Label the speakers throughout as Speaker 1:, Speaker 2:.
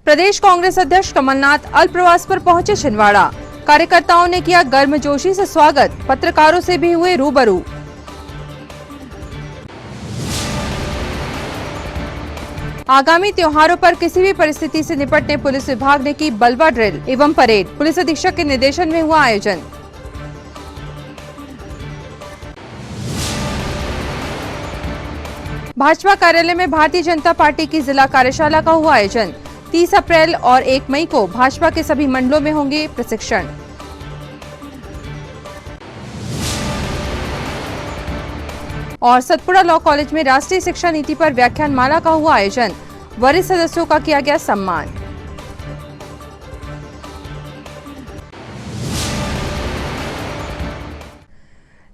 Speaker 1: प्रदेश कांग्रेस अध्यक्ष कमलनाथ अल्पप्रवास पर पहुंचे छिंदवाड़ा। कार्यकर्ताओं ने किया गर्मजोशी से स्वागत, पत्रकारों से भी हुए रूबरू। आगामी त्योहारों पर किसी भी परिस्थिति से निपटने पुलिस विभाग ने की बलवा ड्रिल एवं परेड। पुलिस अधीक्षक के निर्देशन में हुआ आयोजन। भाजपा कार्यालय में भारतीय जनता पार्टी की जिला कार्यशाला का हुआ आयोजन। 30 अप्रैल और 1 मई को भाजपा के सभी मंडलों में होंगे प्रशिक्षण। और सतपुड़ा लॉ कॉलेज में राष्ट्रीय शिक्षा नीति पर व्याख्यान माला का हुआ आयोजन। वरिष्ठ सदस्यों का किया गया सम्मान।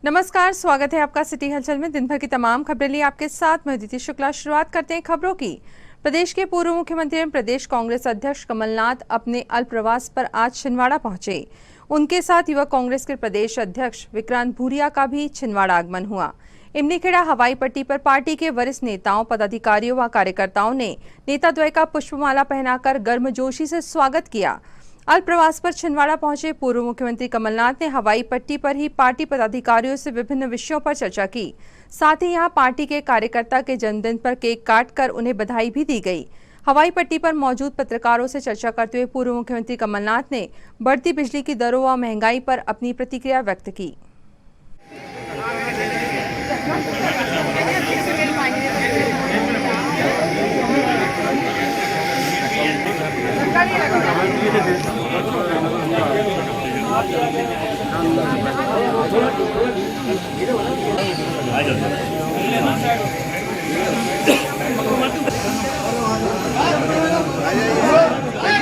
Speaker 1: नमस्कार, स्वागत है आपका सिटी हलचल में। दिन भर की तमाम खबरें लिए आपके साथ मैं अदिति शुक्ला। शुरुआत करते हैं खबरों की। प्रदेश के पूर्व मुख्यमंत्री एवं प्रदेश कांग्रेस अध्यक्ष कमलनाथ अपने अल्प प्रवास पर आज छिंदवाड़ा पहुंचे। उनके साथ युवा कांग्रेस के प्रदेश अध्यक्ष विक्रांत भूरिया का भी छिंदवाड़ा आगमन हुआ। इमलीखेड़ा हवाई पट्टी पर पार्टी के वरिष्ठ नेताओं, पदाधिकारियों व कार्यकर्ताओं ने नेता द्वय का पुष्पमाला पहनाकर गर्मजोशी से स्वागत किया। अल्प प्रवास पर छिंदवाड़ा पहुंचे पूर्व मुख्यमंत्री कमलनाथ ने हवाई पट्टी पर ही पार्टी पदाधिकारियों से विभिन्न विषयों पर चर्चा की। साथ ही यहां पार्टी के कार्यकर्ता के जन्मदिन पर केक काटकर उन्हें बधाई भी दी गई। हवाई पट्टी पर मौजूद पत्रकारों से चर्चा करते हुए पूर्व मुख्यमंत्री कमलनाथ ने बढ़ती बिजली की दरों व महंगाई पर अपनी प्रतिक्रिया व्यक्त की।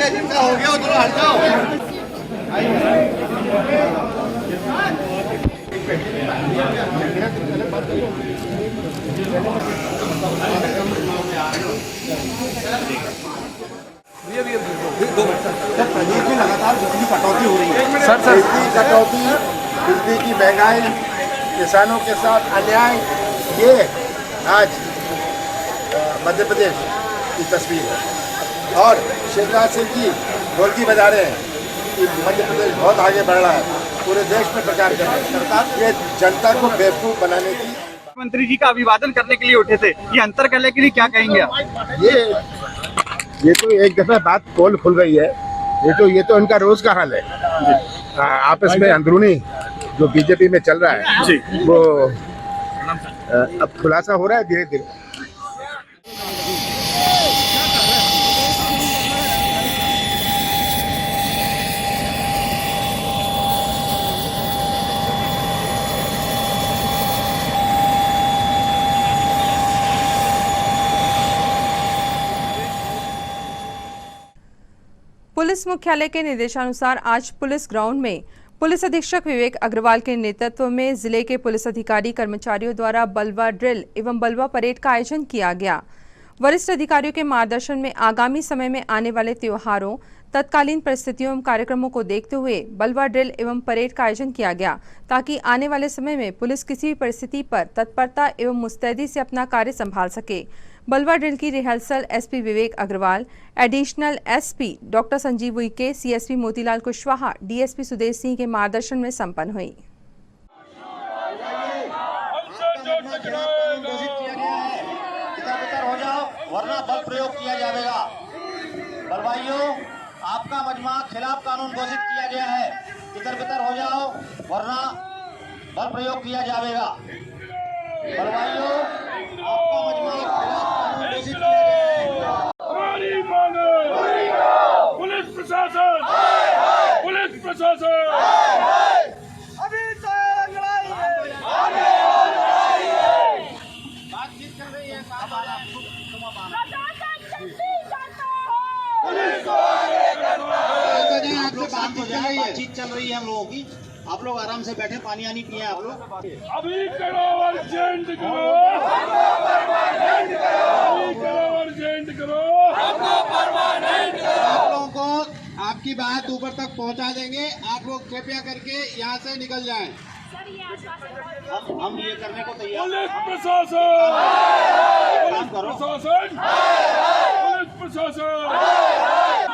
Speaker 2: जिनका हो गया उधर हट जाओ। प्रदेश में लगातार बिजली कटौती हो रही है। सर बिजली कटौती, बिजली की महंगाई, किसानों के साथ अन्याय, ये आज मध्य प्रदेश की तस्वीर है। और शिवराज सिंह जी ढोलकी बजा रहे हैं कि मध्य प्रदेश बहुत आगे बढ़ रहा है, पूरे देश में प्रचार कर रहे हैं। सरकार ये जनता को बेवकूफ़ बनाने की।
Speaker 3: मंत्री जी का अभिवादन करने के लिए उठे थे, ये अंतर करने के लिए क्या कहेंगे आप?
Speaker 2: ये तो एक दफा बात पोल खुल गई है। ये तो इनका रोज का हाल है। आपस में अंदरूनी जो बीजेपी में चल रहा है वो अब खुलासा हो रहा है धीरे धीरे।
Speaker 1: पुलिस मुख्यालय के निर्देशानुसार आज पुलिस ग्राउंड में पुलिस अधीक्षक विवेक अग्रवाल के नेतृत्व में जिले के पुलिस अधिकारी कर्मचारियों द्वारा बलवा ड्रिल एवं बलवा परेड का आयोजन किया गया। वरिष्ठ अधिकारियों के मार्गदर्शन में आगामी समय में आने वाले त्योहारों, तत्कालीन परिस्थितियों एवं कार्यक्रमों को देखते हुए बलवा ड्रिल एवं परेड का आयोजन किया गया, ताकि आने वाले समय में पुलिस किसी भी परिस्थिति पर तत्परता एवं मुस्तैदी से अपना कार्य संभाल सके। बलवा ड्रिल की rehearsal SP Vivek Agrawal, additional SP doctor Sanjeev Uikey, CSP Motilal Kushwaha, DSP Sudesh Singh के मार्गदर्शन में संपन्न हुई।
Speaker 4: वरना बल प्रयोग किया जाएगा। बलवाइयों, आपका मजमा खिलाफ कानून घोषित किया गया है। तितर-बितर हो जाओ वरना बल प्रयोग किया जाएगा। बलवाइयों, आपका मजमा खिलाफ कानून घोषित किया गया है।
Speaker 5: हमारी मांग पुलिस प्रशासन, पुलिस प्रशासन
Speaker 4: अभी तो लड़ाई है, बातचीत कर रही है। बातचीत चल रही है हम लोगों की। आप लोग आराम से बैठे, पानी आनी पिए आप लोग।
Speaker 5: अभी करो अर्जेंट करो, अभी करो अर्जेंट करो।
Speaker 4: आप लोगों को आपकी बात ऊपर तक पहुंचा देंगे। आप लोग कृपया करके यहाँ से निकल जाएं। हम ये करने को तैयार।
Speaker 5: पुलिस प्रशासन,
Speaker 4: काम करो।
Speaker 5: पुलिस प्रशासन, पुलिस प्रशासन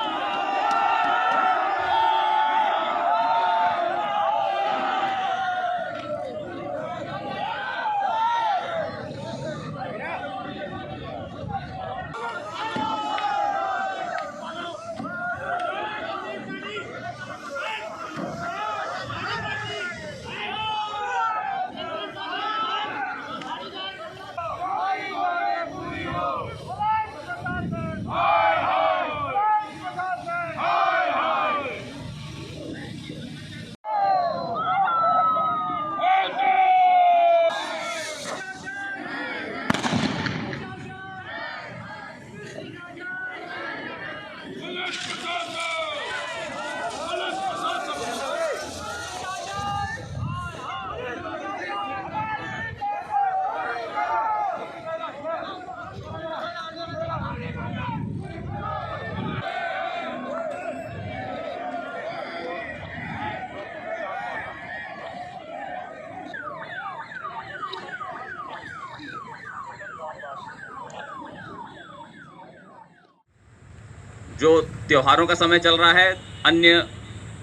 Speaker 6: जो त्योहारों का समय चल रहा है, अन्य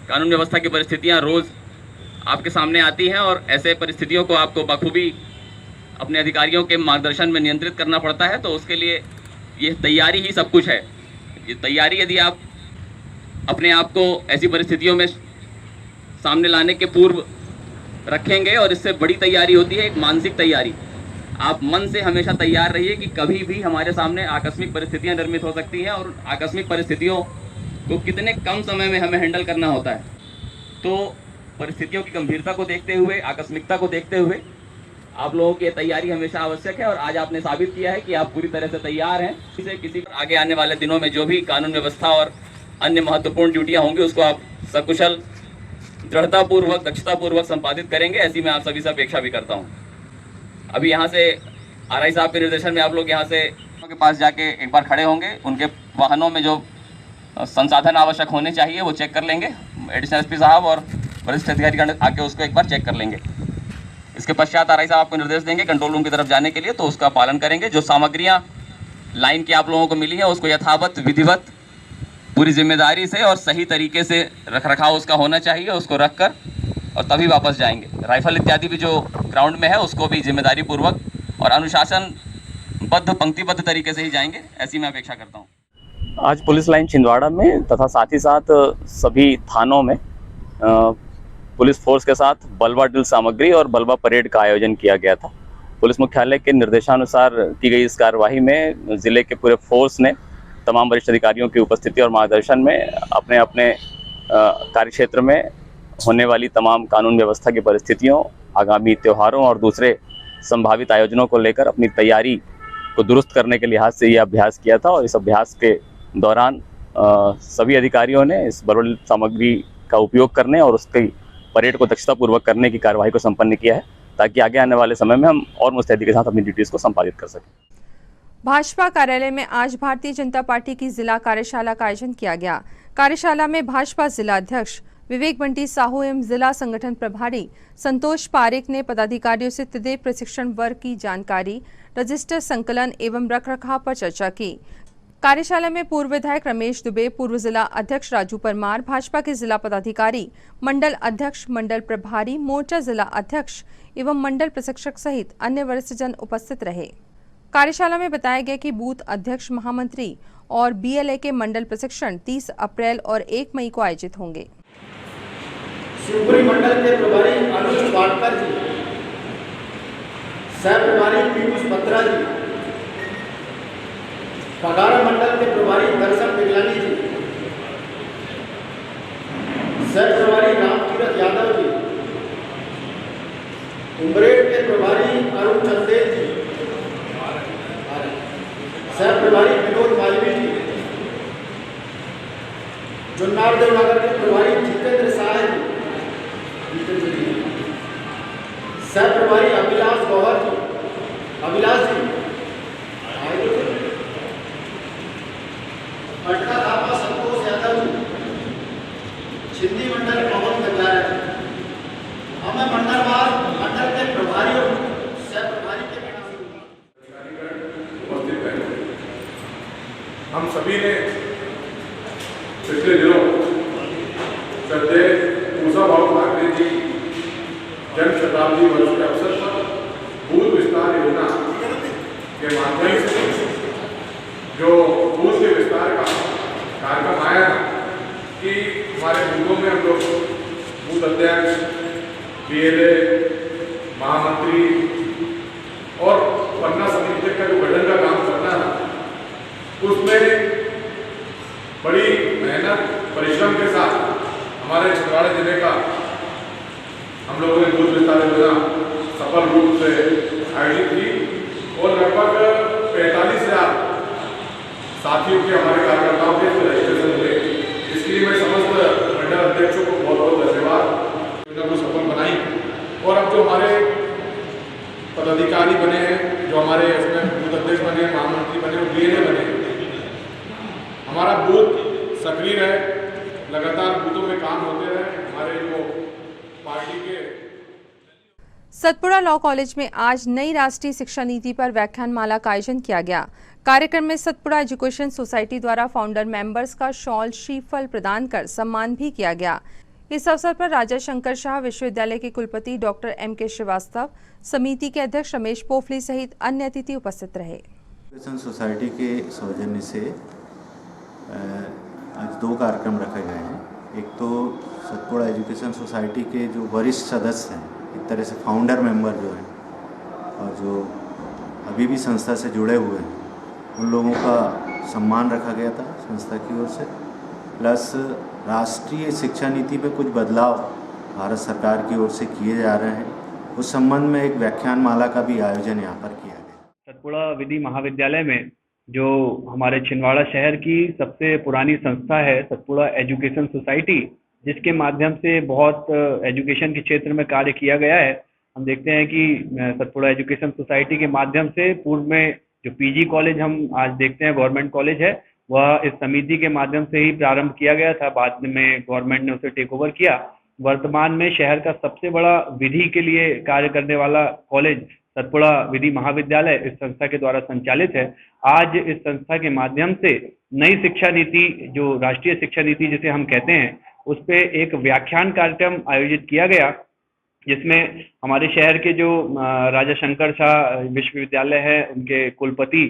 Speaker 6: कानून व्यवस्था की परिस्थितियां रोज़ आपके सामने आती हैं और ऐसे परिस्थितियों को आपको बखूबी अपने अधिकारियों के मार्गदर्शन में नियंत्रित करना पड़ता है। तो उसके लिए ये तैयारी ही सब कुछ है। ये तैयारी यदि आप अपने आप को ऐसी परिस्थितियों में सामने लाने के पूर्व रखेंगे, और इससे बड़ी तैयारी होती है एक मानसिक तैयारी। आप मन से हमेशा तैयार रहिए कि कभी भी हमारे सामने आकस्मिक परिस्थितियां निर्मित हो सकती हैं और आकस्मिक परिस्थितियों को कितने कम समय में हमें हैंडल करना होता है। तो परिस्थितियों की गंभीरता को देखते हुए, आकस्मिकता को देखते हुए आप लोगों की तैयारी हमेशा आवश्यक है, और आज आपने साबित किया है कि आप पूरी तरह से तैयार हैं। किसी आगे आने वाले दिनों में जो भी कानून व्यवस्था और अन्य महत्वपूर्ण ड्यूटियां होंगी उसको आप सकुशल, दृढ़तापूर्वक, दक्षतापूर्वक संपादित करेंगे, ऐसी मैं आप सभी से अपेक्षा भी करता हूँ। अभी यहाँ से आरआई साहब के निर्देशन में आप लोग यहाँ से के पास जाके एक बार खड़े होंगे, उनके वाहनों में जो संसाधन आवश्यक होने चाहिए वो चेक कर लेंगे। एडिशनल एसपी साहब और वरिष्ठ अधिकारी आके उसको एक बार चेक कर लेंगे। इसके पश्चात आरआई साहब आपको निर्देश देंगे कंट्रोल रूम की तरफ जाने के लिए, तो उसका पालन करेंगे। जो सामग्रियाँ लाइन की आप लोगों को मिली हैं उसको यथावत, विधिवत, पूरी जिम्मेदारी से और सही तरीके से रखरखाव उसका होना चाहिए, उसको रख कर और तभी वापस जाएंगे। राइफल इत्यादि भी जो ग्राउंड में है उसको भी जिम्मेदारी पूर्वक और अनुशासनबद्ध, पंक्तिबद्ध तरीके से ही जाएंगे, ऐसी मैं अपेक्षा करता हूँ।
Speaker 7: आज पुलिस लाइन छिंदवाड़ा में तथा साथ ही साथ सभी थानों में पुलिस फोर्स के साथ बलवा ड्रिल सामग्री और बलवा परेड का आयोजन किया गया था। पुलिस मुख्यालय के निर्देशानुसार की गई इस कार्यवाही में जिले के पूरे फोर्स ने तमाम वरिष्ठ अधिकारियों की उपस्थिति और मार्गदर्शन में अपने अपने कार्यक्षेत्र में होने वाली तमाम कानून व्यवस्था की परिस्थितियों, आगामी त्योहारों और दूसरे संभावित आयोजनों को लेकर अपनी तैयारी को दुरुस्त करने के लिहाज से यह अभ्यास किया था। और इस अभ्यास के दौरान सभी अधिकारियों ने इस बलवा सामग्री का उपयोग करने और उसकी परेड को दक्षतापूर्वक करने की कार्यवाही को संपन्न किया है, ताकि आगे आने वाले समय में हम और मुस्तैदी के साथ अपनी ड्यूटीज को संपादित कर सकें।
Speaker 1: भाजपा कार्यालय में आज भारतीय जनता पार्टी की जिला कार्यशाला का आयोजन किया गया। कार्यशाला में भाजपा जिला अध्यक्ष विवेक बंटी साहू एवं जिला संगठन प्रभारी संतोष पारेख ने पदाधिकारियों से तृतीय प्रशिक्षण वर्ग की जानकारी, रजिस्टर संकलन एवं रखरखाव पर चर्चा की। कार्यशाला में पूर्व विधायक रमेश दुबे, पूर्व जिला अध्यक्ष राजू परमार, भाजपा के जिला पदाधिकारी, मंडल अध्यक्ष, मंडल प्रभारी, मोर्चा जिला अध्यक्ष एवं मंडल प्रशिक्षक सहित अन्य वरिष्ठ जन उपस्थित रहे। कार्यशाला में बताया गया कि बूथ अध्यक्ष, महामंत्री और बीएलए के मंडल प्रशिक्षण 30 अप्रैल और 1 मई को आयोजित होंगे।
Speaker 2: शिवपुरी मंडल के प्रभारी अनुज वाडकर जी, सह प्रभारी पीयूष बत्रा जी, फगारा मंडल के प्रभारी दर्शन बिगलानी जी, सह प्रभारी रामतीरथ यादव जी, उमरेड के प्रभारी अरुण चंदेल जी, सह प्रभारी विनोद मालवी जी, जुन्नार देवनगर के प्रभारी जितेंद्र शाह जी, सह प्रभारी अभिलाष गौहर जी, अभिलाष जी, पटना धापा संतोष यादव जी, छिंदी मंडल पवन गंजारा जी। हमें मंडलवार मंडल के प्रभारियों, सह प्रभारी के
Speaker 5: उपस्थित हैं। हम सभी ने पिछले दिनों श्रद्धेय पूजा भाव ठाकरे जी जन शताब्दी वर्ष के अवसर पर बूथ विस्तार योजना के माध्यम से जो बूथ के विस्तार का कार्यक्रम आया था कि हमारे बूथों में हम लोग बूथ अध्यक्ष, बीएलए, महामंत्री और पन्ना समिति का जो गठन का काम करना था, उसमें बड़ी मेहनत, परिश्रम के साथ हमारे छिंदवाड़ा जिले का हम लोगों ने बूथ विस्तार योजना सफल रूप से आयोजित की और लगभग 45,000 साथियों के, हमारे कार्यकर्ताओं के रजिस्ट्रेशन हुए। इसलिए मैं समस्त मंडल अध्यक्षों को बहुत बहुत धन्यवाद योजना को सफल बनाई। और अब जो हमारे पदाधिकारी बने हैं, जो हमारे इसमें बूथ अध्यक्ष बने, महामंत्री बने और डीएनए बने, हमारा बूथ सक्रिय रहे, लगातार बूथों में काम होते रहे। हमारे जो पार्टी के
Speaker 1: सतपुड़ा लॉ कॉलेज में आज नई राष्ट्रीय शिक्षा नीति पर व्याख्यानमाला का आयोजन किया गया। कार्यक्रम में सतपुड़ा एजुकेशन सोसाइटी द्वारा फाउंडर मेंबर्स का शॉल श्रीफल प्रदान कर सम्मान भी किया गया। इस अवसर पर राजा शंकर शाह विश्वविद्यालय के कुलपति डॉक्टर M.K. श्रीवास्तव, समिति के अध्यक्ष रमेश पोफली सहित अन्य अतिथि उपस्थित रहे।
Speaker 8: एजुकेशन सोसाइटी के सौजन्य से आज 2 कार्यक्रम रखे गए हैं। एक तो सतपुड़ा एजुकेशन सोसाइटी के जो वरिष्ठ सदस्य हैं, एक तरह से फाउंडर मेंबर जो हैं और जो अभी भी संस्था से जुड़े हुए हैं, उन लोगों का सम्मान रखा गया था संस्था की ओर से। प्लस राष्ट्रीय शिक्षा नीति पे कुछ बदलाव भारत सरकार की ओर से किए जा रहे हैं, उस संबंध में एक व्याख्यानमाला का भी आयोजन यहाँ पर किया गया।
Speaker 9: सतपुड़ा विधि महाविद्यालय में जो हमारे छिंदवाड़ा शहर की सबसे पुरानी संस्था है सतपुड़ा एजुकेशन सोसाइटी, जिसके माध्यम से बहुत एजुकेशन के क्षेत्र में कार्य किया गया है। हम देखते हैं कि सतपुड़ा एजुकेशन सोसाइटी के माध्यम से पूर्व में जो पीजी कॉलेज हम आज देखते हैं गवर्नमेंट कॉलेज है, वह इस समिति के माध्यम से ही प्रारंभ किया गया था। बाद में गवर्नमेंट ने उसे टेक ओवर किया। वर्तमान में शहर का सबसे बड़ा विधि के लिए कार्य करने वाला कॉलेज सतपुड़ा विधि महाविद्यालय इस संस्था के द्वारा संचालित है। आज इस संस्था के माध्यम से नई शिक्षा नीति, जो राष्ट्रीय शिक्षा नीति जिसे हम कहते हैं, उस पे एक व्याख्यान कार्यक्रम आयोजित किया गया, जिसमें हमारे शहर के जो राजा शंकर शाह विश्वविद्यालय है, उनके कुलपति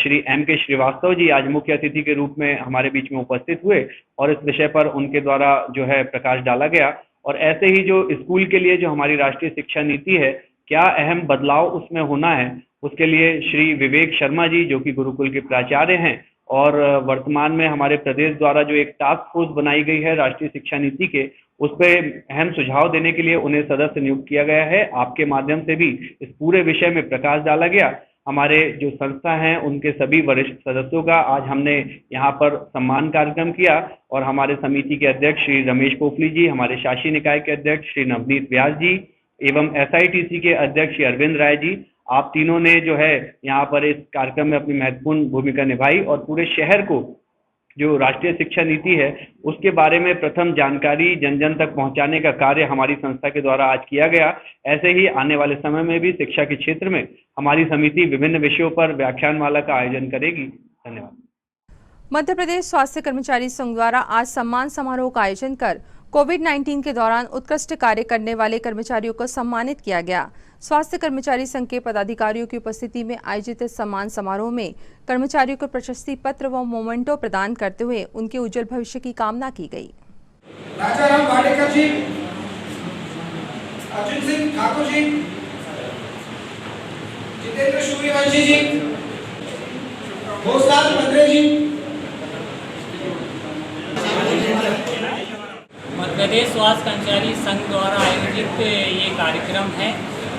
Speaker 9: श्री M.K. श्रीवास्तव जी आज मुख्य अतिथि के रूप में हमारे बीच में उपस्थित हुए और इस विषय पर उनके द्वारा जो है प्रकाश डाला गया। और ऐसे ही जो स्कूल के लिए जो हमारी राष्ट्रीय शिक्षा नीति है, क्या अहम बदलाव उसमें होना है, उसके लिए श्री विवेक शर्मा जी जो कि गुरुकुल के प्राचार्य हैं और वर्तमान में हमारे प्रदेश द्वारा जो एक टास्क फोर्स बनाई गई है राष्ट्रीय शिक्षा नीति के, उस पर अहम सुझाव देने के लिए उन्हें सदस्य नियुक्त किया गया है। आपके माध्यम से भी इस पूरे विषय में प्रकाश डाला गया। हमारे जो संस्था हैं उनके सभी वरिष्ठ सदस्यों का आज हमने यहाँ पर सम्मान कार्यक्रम किया और हमारे समिति के अध्यक्ष श्री रमेश पोफली जी, हमारे शासी निकाय के अध्यक्ष श्री नवनीत व्यास जी एवं SITC के अध्यक्ष श्री अरविंद राय जी, आप तीनों ने जो है यहाँ पर इस कार्यक्रम में अपनी महत्वपूर्ण भूमिका निभाई और पूरे शहर को जो राष्ट्रीय शिक्षा नीति है उसके बारे में प्रथम जानकारी जन जन तक पहुंचाने का कार्य हमारी संस्था के द्वारा आज किया गया। ऐसे ही आने वाले समय में भी शिक्षा के क्षेत्र में हमारी समिति विभिन्न विषयों पर व्याख्यानमाला का आयोजन करेगी। धन्यवाद।
Speaker 1: मध्य प्रदेश स्वास्थ्य कर्मचारी संघ द्वारा आज सम्मान समारोह का आयोजन कर कोविड-19 के दौरान उत्कृष्ट कार्य करने वाले कर्मचारियों को सम्मानित किया गया। स्वास्थ्य कर्मचारी संघ के पदाधिकारियों की उपस्थिति में आयोजित इस सम्मान समारोह में कर्मचारियों को प्रशस्ति पत्र व मोमेंटो प्रदान करते हुए उनके उज्जवल भविष्य की कामना की गई।
Speaker 10: राजाराम वाडेकर जी, अर्जुन सिंह ठाकुर जी, जितेंद्र सूर्यवंशी जी, भोसलाल बंद्रे जी।
Speaker 11: मध्य प्रदेश स्वास्थ्य कर्मचारी संघ द्वारा आयोजित ये कार्यक्रम है।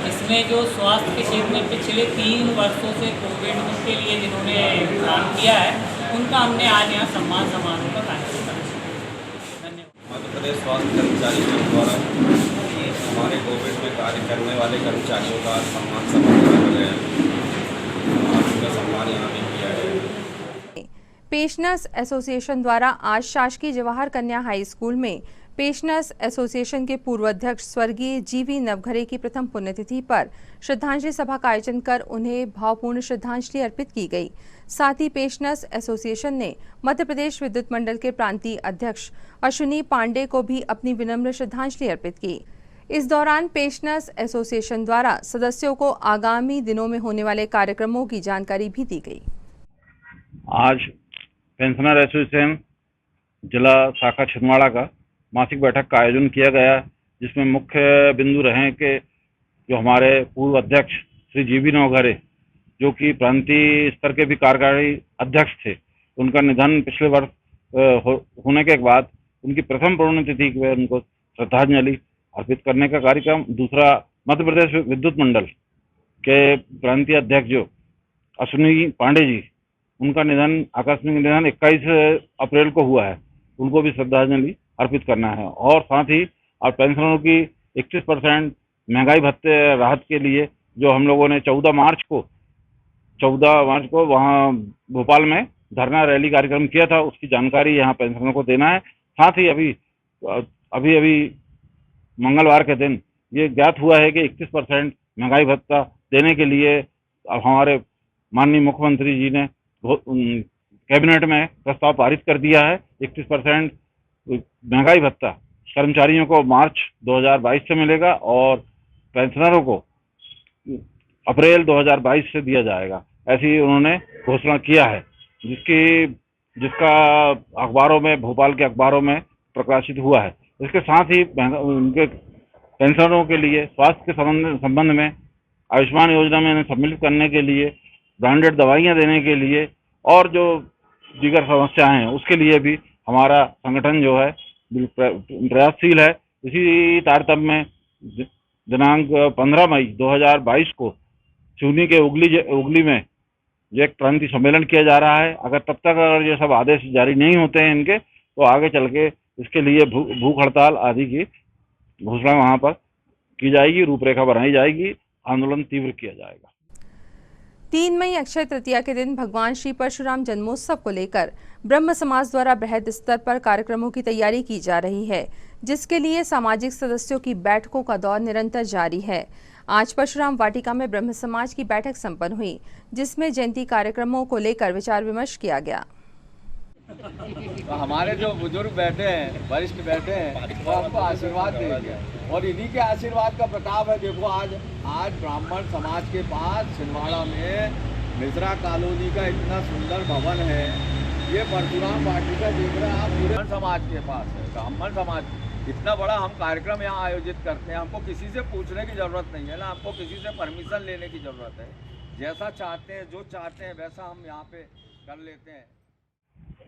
Speaker 11: इसमें जो स्वास्थ्य के क्षेत्र में पिछले 3 वर्षों से कोविड के लिए जिन्होंने काम किया है, उनका हमने आज यहाँ सम्मान समारोह का कार्यक्रम किया। धन्यवाद।
Speaker 12: मध्य प्रदेश स्वास्थ्य कर्मचारी संघ द्वारा हमारे कोविड में कार्य करने वाले कर्मचारियों का सम्मान समारोह रखा गया और उनका सम्मान यहाँ भी किया गया।
Speaker 1: पेंशनर्स एसोसिएशन द्वारा आज शासकीय जवाहर कन्या हाई स्कूल में पेंशनर्स एसोसिएशन के पूर्व अध्यक्ष स्वर्गीय GV नवघरे की प्रथम पुण्यतिथि पर श्रद्धांजलि सभा का आयोजन कर उन्हें भावपूर्ण श्रद्धांजलि अर्पित की गई। साथ ही पेंशनर्स एसोसिएशन ने मध्य प्रदेश विद्युत मंडल के प्रांतीय अध्यक्ष अश्विनी पांडे को भी अपनी विनम्र श्रद्धांजलि अर्पित की। इस दौरान पेंशनर्स एसोसिएशन द्वारा सदस्यों को आगामी दिनों में होने वाले कार्यक्रमों की जानकारी भी दी गई।
Speaker 9: आज पेंशनर एसोसिएशन जिला शाखा छिंदवाड़ा का मासिक बैठक का आयोजन किया गया, जिसमें मुख्य बिंदु रहे कि जो हमारे पूर्व अध्यक्ष श्री GV नवघरे, जो कि प्रांतीय स्तर के भी कार्यकारी अध्यक्ष थे, उनका निधन पिछले वर्ष होने के बाद उनकी प्रथम पुण्यतिथि पर उनको श्रद्धांजलि अर्पित करने का कार्यक्रम। दूसरा, मध्य प्रदेश विद्युत मंडल के प्रांतीय अध्यक्ष जो अश्विनी पांडे जी, उनका निधन, आकस्मिक निधन 21 अप्रैल को हुआ है। उनको भी श्रद्धांजलि अर्पित करना है। और साथ ही और पेंशनरों की 21% महंगाई भत्ते राहत के लिए जो हम लोगों ने 14 मार्च को वहाँ भोपाल में धरना रैली कार्यक्रम किया था, उसकी जानकारी यहाँ पेंशनरों को देना है। साथ ही अभी मंगलवार के दिन ये ज्ञात हुआ है कि 21% महंगाई भत्ता देने के लिए अब हमारे माननीय मुख्यमंत्री जी ने कैबिनेट में प्रस्ताव पारित कर दिया है। 21% महंगाई भत्ता कर्मचारियों को मार्च 2022 से मिलेगा और पेंशनरों को अप्रैल 2022 से दिया जाएगा, ऐसी उन्होंने घोषणा किया है, जिसका अखबारों में, भोपाल के अखबारों में प्रकाशित हुआ है। इसके साथ ही उनके पेंशनरों के लिए स्वास्थ्य के संबंध में आयुष्मान योजना में इन्हें सम्मिलित करने के लिए, ब्रांडेड दवाइयां देने के लिए और जो दीगर समस्याएं हैं उसके लिए भी हमारा संगठन जो है प्रयासशील है। इसी तारतम्य में दिनांक 15 मई 2022 को चूनी के उगली में जो एक क्रांति सम्मेलन किया जा रहा है। अगर तब तक अगर ये सब आदेश जारी नहीं होते हैं इनके, तो आगे चल के इसके लिए भूख हड़ताल आदि की घोषणा वहाँ पर की जाएगी, रूपरेखा बनाई जाएगी, आंदोलन तीव्र किया जाएगा।
Speaker 1: 3 मई अक्षय तृतीया के दिन भगवान श्री परशुराम जन्मोत्सव को लेकर ब्रह्म समाज द्वारा बृहद स्तर पर कार्यक्रमों की तैयारी की जा रही है, जिसके लिए सामाजिक सदस्यों की बैठकों का दौर निरंतर जारी है। आज परशुराम वाटिका में ब्रह्म समाज की बैठक संपन्न हुई, जिसमें जयंती कार्यक्रमों को लेकर विचार विमर्श किया गया।
Speaker 13: तो हमारे जो बुजुर्ग बैठे हैं, वरिष्ठ बैठे हैं, वो हमको आशीर्वाद देंगे और इन्हीं के आशीर्वाद का प्रताप है। देखो आज ब्राह्मण समाज के पास छिंदवाड़ा में मिश्रा कॉलोनी का इतना सुंदर भवन है। ये परशुराम वाटिका देख रहे हैं आप, पूरे समाज के पास है। ब्राह्मण समाज इतना बड़ा हम कार्यक्रम यहाँ आयोजित करते हैं, हमको किसी से पूछने की जरूरत नहीं है ना, हमको किसी से परमिशन लेने की जरूरत है। जैसा चाहते हैं, जो चाहते हैं वैसा हम यहाँ पे कर लेते हैं।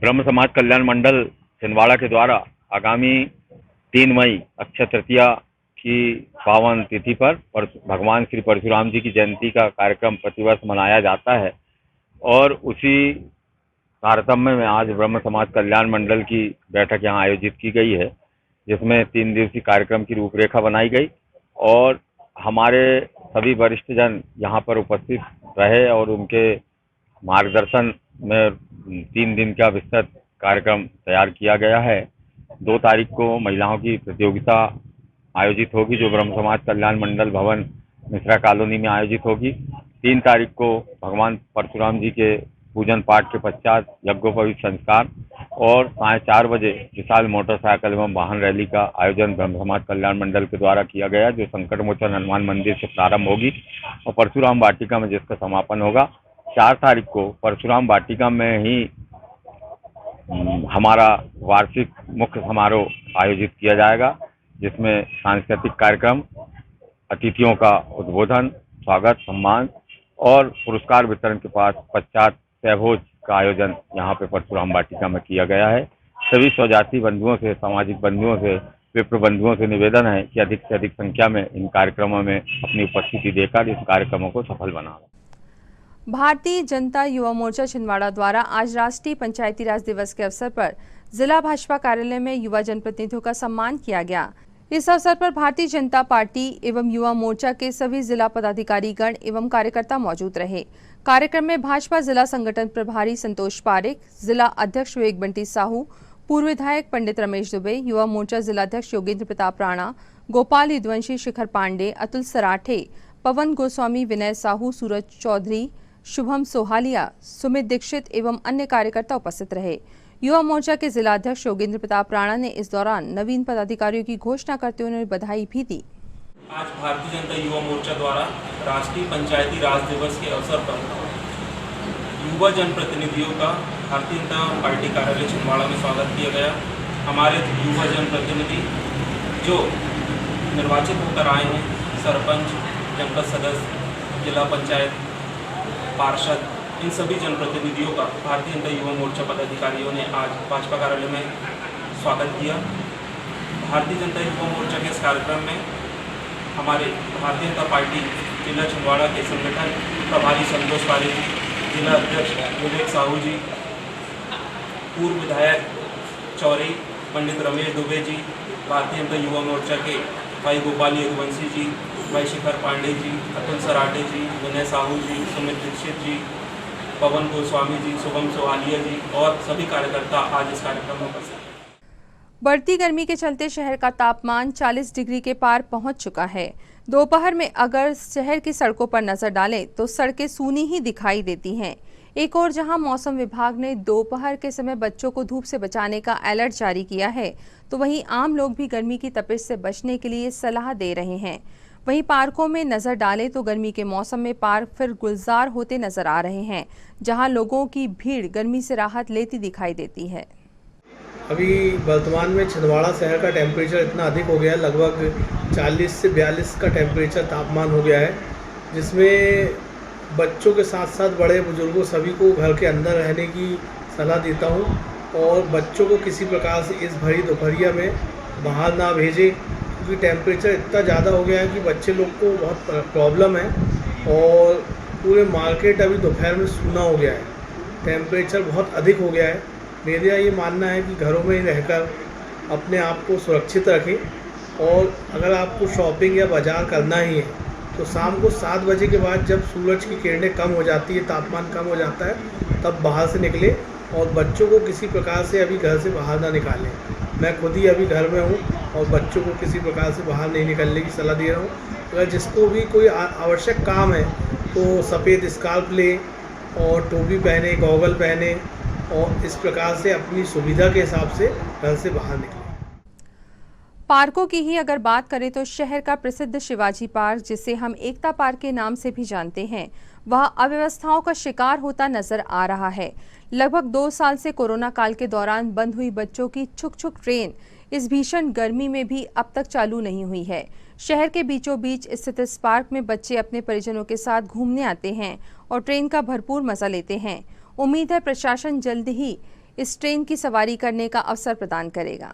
Speaker 14: ब्रह्म समाज कल्याण मंडल छिंदवाड़ा के द्वारा आगामी 3 मई अक्षय तृतीया की पावन तिथि पर भगवान श्री परशुराम जी की जयंती का कार्यक्रम प्रतिवर्ष मनाया जाता है और उसी तारतम्य में आज ब्रह्म समाज कल्याण मंडल की बैठक यहाँ आयोजित की गई है, जिसमें 3 दिवसीय कार्यक्रम की रूपरेखा बनाई गई और हमारे सभी वरिष्ठ जन यहाँ पर उपस्थित रहे और उनके मार्गदर्शन में 3 दिन का विस्तृत कार्यक्रम तैयार किया गया है। 2 तारीख को महिलाओं की प्रतियोगिता आयोजित होगी, जो ब्रह्म समाज कल्याण मंडल भवन मिश्रा कॉलोनी में आयोजित होगी। 3 तारीख को भगवान परशुराम जी के पूजन पाठ के पश्चात यज्ञोपवीत संस्कार और 4:30 बजे विशाल मोटरसाइकिल एवं वाहन रैली का आयोजन ब्रह्म समाज कल्याण मंडल के द्वारा किया गया, जो संकट मोचन हनुमान मंदिर से प्रारंभ होगी और परशुराम वाटिका में जिसका समापन होगा। 4 तारीख को परशुराम वाटिका में ही हमारा वार्षिक मुख्य समारोह आयोजित किया जाएगा, जिसमें सांस्कृतिक कार्यक्रम, अतिथियों का उद्बोधन, स्वागत, सम्मान और पुरस्कार वितरण के पश्चात सहभोज का आयोजन यहाँ पे परशुराम वाटिका में किया गया है। सभी स्वजाति बंधुओं से, सामाजिक बंधुओं से, विप्र बंधुओं से निवेदन है कि अधिक से अधिक संख्या में इन कार्यक्रमों में अपनी उपस्थिति देकर इस कार्यक्रमों को सफल बनाएं।
Speaker 1: भारतीय जनता युवा मोर्चा छिंदवाड़ा द्वारा आज राष्ट्रीय पंचायती राज दिवस के अवसर पर जिला भाजपा कार्यालय में युवा जनप्रतिनिधियों का सम्मान किया गया। इस अवसर पर भारतीय जनता पार्टी एवं युवा मोर्चा के सभी जिला पदाधिकारी गण एवं कार्यकर्ता मौजूद रहे। कार्यक्रम में भाजपा जिला संगठन प्रभारी संतोष पारेख, जिला अध्यक्ष विवेक बंटी साहू, पूर्व विधायक पंडित रमेश दुबे, युवा मोर्चा जिलाध्यक्ष योगेंद्र प्रताप राणा, गोपाल यदुवंशी, शिखर पांडे, अतुल सराठे, पवन गोस्वामी, विनय साहू, सूरज चौधरी, शुभम सोहालिया, सुमित दीक्षित एवं अन्य कार्यकर्ता उपस्थित रहे। युवा मोर्चा के जिलाध्यक्ष योगेंद्र प्रताप राणा ने इस दौरान नवीन पदाधिकारियों की घोषणा करते हुए उन्हें बधाई भी दी।
Speaker 15: आज भारतीय जनता युवा मोर्चा द्वारा राष्ट्रीय पंचायती राज दिवस के अवसर पर युवा जनप्रतिनिधियों का भारतीय जनता पार्टी कार्यालय छिंदवाड़ा में स्वागत किया गया। हमारे युवा जनप्रतिनिधि जो निर्वाचित होकर आए हैं, सरपंच, जनपद सदस्य, जिला पंचायत, पार्षद, इन सभी जनप्रतिनिधियों का भारतीय जनता युवा मोर्चा पदाधिकारियों ने आज भाजपा कार्यालय में स्वागत किया। भारतीय जनता युवा मोर्चा के इस कार्यक्रम में हमारे भारतीय जनता पार्टी जिला छिंदवाड़ा के संगठन प्रभारी संतोष पारेख जी, जिला अध्यक्ष विवेक साहू जी, पूर्व विधायक चौरे, पंडित रमेश दुबे जी, भारतीय जनता युवा मोर्चा के भाई गोपाल यदुवंशी जी, भाई शिखर पांडे जी, अतुल सराटे जी, विनय साहू जी, सुमित दीक्षित जी, पवन गोस्वामी जी, शुभम सोहालिया जी और सभी कार्यकर्ता आज इस कार्यक्रम में उपस्थित हैं।
Speaker 1: बढ़ती गर्मी के चलते शहर का तापमान 40 डिग्री के पार पहुंच चुका है। दोपहर में अगर शहर की सड़कों पर नजर डालें तो सड़कें सूनी ही दिखाई देती हैं। एक और जहां मौसम विभाग ने दोपहर के समय बच्चों को धूप से बचाने का अलर्ट जारी किया है, तो वहीं आम लोग भी गर्मी की तपिश से बचने के लिए सलाह दे रहे हैं। वहीं पार्कों में नजर डालें तो गर्मी के मौसम में पार्क फिर गुलजार होते नजर आ रहे हैं, जहां लोगों की भीड़ गर्मी से राहत लेती दिखाई देती है।
Speaker 16: अभी वर्तमान में छिंदवाड़ा शहर का टेम्परेचर इतना अधिक हो गया है, लगभग 40 से 42 का टेम्परेचर तापमान हो गया है, जिसमें बच्चों के साथ साथ बड़े बुजुर्गों सभी को घर के अंदर रहने की सलाह देता हूं और बच्चों को किसी प्रकार से इस भरी दोपहरिया में बाहर ना भेजें, क्योंकि टेम्परेचर इतना ज़्यादा हो गया है कि बच्चे लोग को बहुत प्रॉब्लम है और पूरे मार्केट अभी दोपहर में सूना हो गया है, टेम्परेचर बहुत अधिक हो गया है। मेरा ये मानना है कि घरों में ही रहकर अपने आप को सुरक्षित रखें और अगर आपको शॉपिंग या बाज़ार करना ही है तो शाम को 7 बजे के बाद जब सूरज की किरणें कम हो जाती है, तापमान कम हो जाता है, तब बाहर से निकले और बच्चों को किसी प्रकार से अभी घर से बाहर ना निकालें। मैं खुद ही अभी घर में हूँ और बच्चों को किसी प्रकार से बाहर नहीं निकलने की सलाह दे रहा हूँ। अगर जिसको भी कोई आवश्यक काम है तो सफ़ेद स्कार्फ ले और टोपी पहने, गॉगल पहने और इस प्रकार से अपनी सुविधा के हिसाब से घर से बाहर निकलें।
Speaker 1: पार्कों की ही अगर बात करें तो शहर का प्रसिद्ध शिवाजी पार्क, जिसे हम एकता पार्क के नाम से भी जानते हैं, वह अव्यवस्थाओं का शिकार होता नजर आ रहा है। लगभग 2 साल से कोरोना काल के दौरान बंद हुई बच्चों की छुक छुक ट्रेन इस भीषण गर्मी में भी अब तक चालू नहीं हुई है। शहर के बीचों बीच स्थित इस पार्क में बच्चे अपने परिजनों के साथ घूमने आते हैं और ट्रेन का भरपूर मजा लेते हैं। उम्मीद है प्रशासन जल्द ही इस ट्रेन की सवारी करने का अवसर प्रदान करेगा।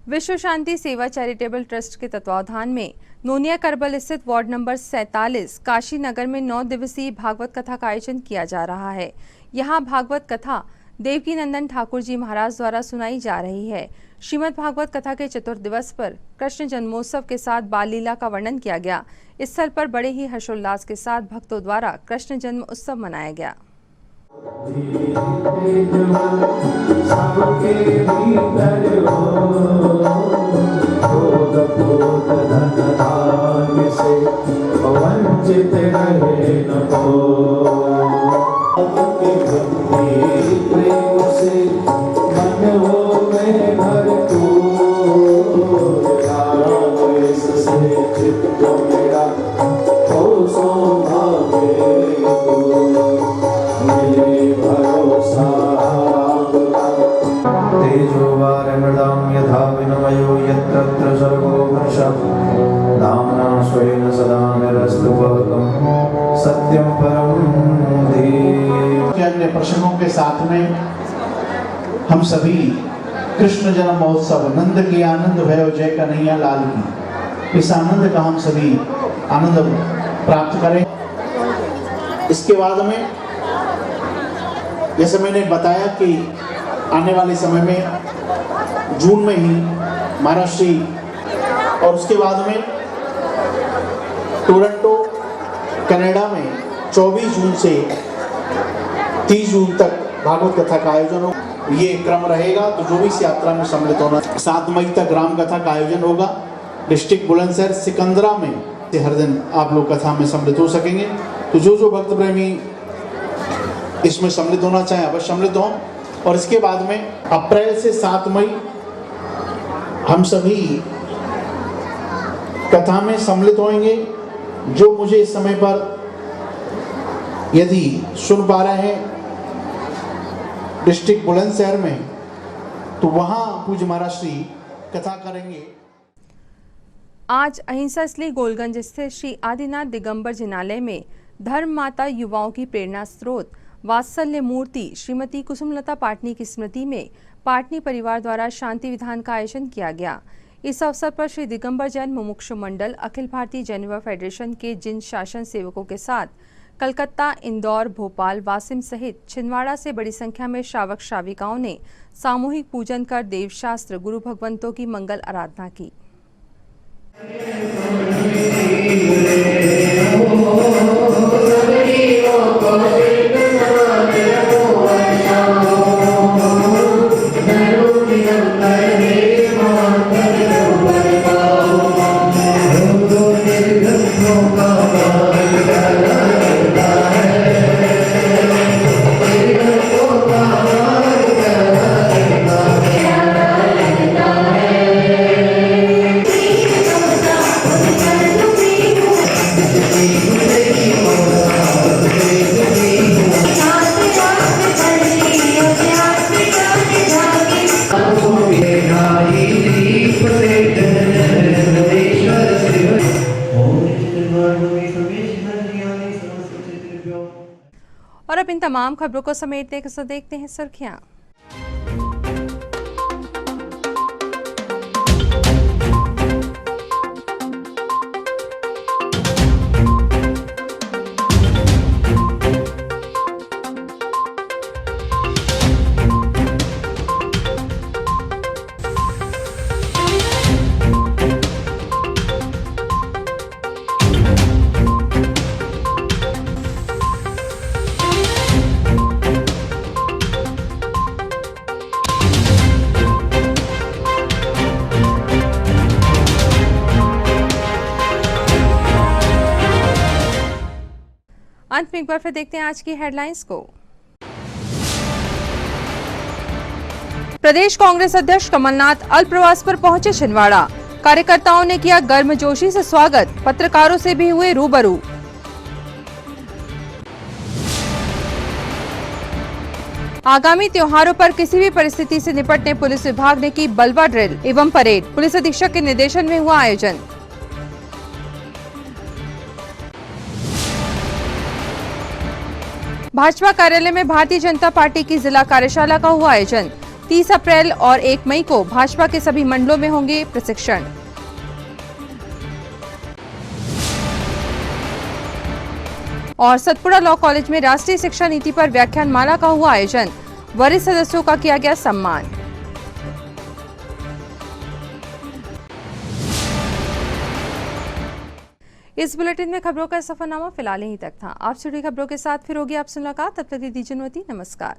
Speaker 1: विश्व शांति सेवा चैरिटेबल ट्रस्ट के तत्वावधान में नोनिया करबल स्थित वार्ड नंबर 47 काशी नगर में 9 दिवसीय भागवत कथा का आयोजन किया जा रहा है। यहाँ भागवत कथा देवकी नंदन ठाकुर जी महाराज द्वारा सुनाई जा रही है। श्रीमद् भागवत कथा के चतुर्थ दिवस पर कृष्ण जन्मोत्सव के साथ बाल लीला का वर्णन किया गया। इस स्थल पर बड़े ही हर्षोल्लास के साथ भक्तों द्वारा कृष्ण जन्म उत्सव मनाया गया।
Speaker 17: यथा विनमयो यत्र सर्वो हर्षः नाम्ना स्वेन सदा निरस्तुवहकं सत्यं परं धीमहि।
Speaker 18: अन्य प्रसंगों के साथ में हम सभी कृष्ण जन्म महोत्सव नंद की आनंद भयो जय कन्हैया लाल की, इस आनंद का हम सभी आनंद प्राप्त करें। इसके बाद में जैसे मैंने बताया कि आने वाले समय में जून में ही महाराष्ट्री और उसके बाद में टोरंटो कनाडा में 24 जून से 30 जून तक भागवत कथा का आयोजन हो। ये क्रम रहेगा, तो जो भी इस यात्रा में सम्मिलित होना। 7 मई तक राम कथा का आयोजन होगा डिस्ट्रिक्ट बुलंदशहर सिकंदरा में। हर दिन आप लोग कथा में सम्मिलित हो सकेंगे। तो जो भक्त प्रेमी इसमें सम्मिलित होना चाहें अवश्य सम्मिलित हों। और इसके बाद में अप्रैल से 7 मई हम सभी कथा में सम्मिलित होंगे। जो मुझे इस समय पर यदि सुन पा रहे हैं डिस्ट्रिक्ट बुलंदशहर में, तो वहाँ पूज्य महाराज श्री कथा करेंगे।
Speaker 1: आज अहिंसा स्थली गोलगंज स्थित श्री आदिनाथ दिगंबर जिनालय में धर्म माता युवाओं की प्रेरणा स्रोत वात्सल्य मूर्ति श्रीमती कुसुमलता पाटनी की स्मृति में पाटनी परिवार द्वारा शांति विधान का आयोजन किया गया। इस अवसर पर श्री दिगंबर जैन मुमुक्षु मंडल अखिल भारतीय जैन युवा फेडरेशन के जिन शासन सेवकों के साथ कलकत्ता, इंदौर, भोपाल, वासिम सहित छिंदवाड़ा से बड़ी संख्या में श्रावक श्राविकाओं ने सामूहिक पूजन कर देवशास्त्र गुरु भगवंतों की मंगल आराधना की। और अब इन तमाम खबरों को समेटते देखते हैं सुर्खियां। अंत में एक बार फिर देखते हैं आज की हेडलाइंस को। प्रदेश कांग्रेस अध्यक्ष कमलनाथ अल्पप्रवास पर पहुंचे छिंदवाड़ा। कार्यकर्ताओं ने किया गर्मजोशी से स्वागत, पत्रकारों से भी हुए रूबरू। आगामी त्योहारों पर किसी भी परिस्थिति से निपटने पुलिस विभाग ने की बलवा ड्रिल एवं परेड। पुलिस अधीक्षक के निर्देशन में हुआ आयोजन। भाजपा कार्यालय में भारतीय जनता पार्टी की जिला कार्यशाला का हुआ आयोजन। 30 अप्रैल और 1 मई को भाजपा के सभी मंडलों में होंगे प्रशिक्षण। और सतपुड़ा लॉ कॉलेज में राष्ट्रीय शिक्षा नीति पर व्याख्यान माला का हुआ आयोजन। वरिष्ठ सदस्यों का किया गया सम्मान। इस बुलेटिन में खबरों का सफरनामा फिलहाल यहीं तक था। आप जुड़ी खबरों के साथ फिर होगी आपसे मुलाकात। तब तक दीजिए अनुमति। नमस्कार।